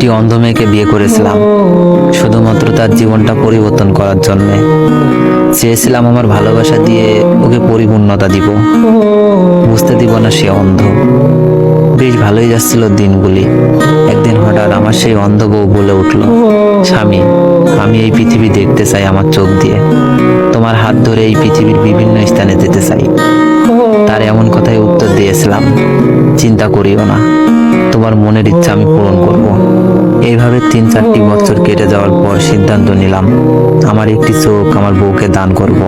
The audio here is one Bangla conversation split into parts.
একটি অন্ধ মেয়েকে বিয়ে করেছিলাম শুধুমাত্র তার জীবনটা পরিবর্তন করার জন্য। চেয়েছিলাম আমার ভালোবাসা দিয়ে ওকে পরিপূর্ণতা দিব, বুঝতে দিব না সে অন্ধ। বেশ ভালোই যাচ্ছিল দিনগুলি। একদিন হঠাৎ আমার সেই অন্ধ বউ বলে উঠল, স্বামী, আমি এই পৃথিবী দেখতে চাই আমার চোখ দিয়ে, তোমার হাত ধরে এই পৃথিবীর বিভিন্ন স্থানে যেতে চাই। তার এমন কথায় উত্তর দিয়েছিলাম, চিন্তা করিও না, তোমার মনের ইচ্ছা আমি পূরণ করব। এইভাবে 3-4টি বছর কেটে যাওয়ার পর সিদ্ধান্ত নিলাম, আমার একটি চোখ আমার বউকে দান করব,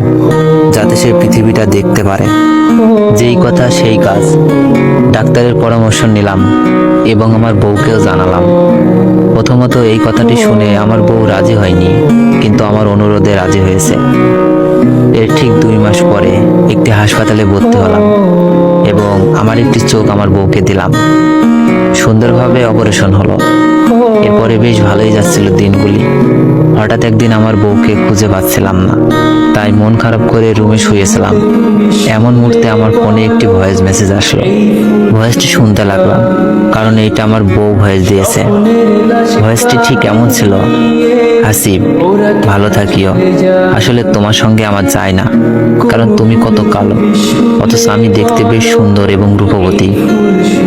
যাতে সে পৃথিবীটা দেখতে পারে। যেই কথা সেই কাজ। ডাক্তারের পরামর্শ নিলাম এবং আমার বউকেও জানালাম। প্রথমত এই কথাটি শুনে আমার বউ রাজি হয়নি, কিন্তু আমার অনুরোধে রাজি হয়েছে। এর ঠিক 2 মাস পরে একটি হাসপাতালে ভর্তি হলাম এবং আমার একটি চোখ আমার বউকে দিলাম। সুন্দরভাবে অপারেশন হলো। এরপরে বেশ ভালোই যাচ্ছিল দিনগুলি। হঠাৎ একদিন আমার বউকে খুঁজে পাচ্ছিলাম না, তাই মন খারাপ করে রুমে শুয়েছিলাম। এমন মুহূর্তে আমার ফোনে একটি ভয়েস মেসেজ আসলো। ভয়েসটি শুনতে লাগলাম, কারণ এইটা আমার বউ ভয়েস দিয়েছে। ভয়েসটি ঠিক এমন ছিল, হাসিব, ভালো থাকিও, আসলে তোমার সঙ্গে আমার যায় না, কারণ তুমি কত কালো, অথচ আমি দেখতে বেশ সুন্দর এবং রূপবতী।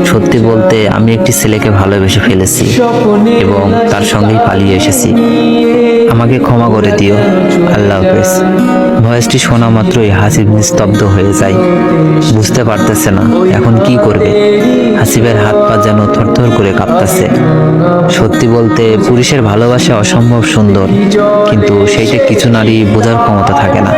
সত্যি বলতে আমি একটি ছেলেকে ভালোবেসে ফেলেছি এবং তার সঙ্গেই পালিয়ে এসেছি। আমাকে ক্ষমা করে দিও, আল্লাহ হাফেজ। ভয়েসটি শোনা মাত্রই হাসিব নিস্তব্ধ হয়ে যায়। বুঝতে পারতেছে না এখন কি করবে। হাসিবের হাত পা যেন থরথর করে কাঁপতেছে। সত্যি বলতে পুরুষের ভালোবাসা অসম্ভব সুন্দর, কিন্তু সেইটা কিছু নারী বোঝার ক্ষমতা থাকে না।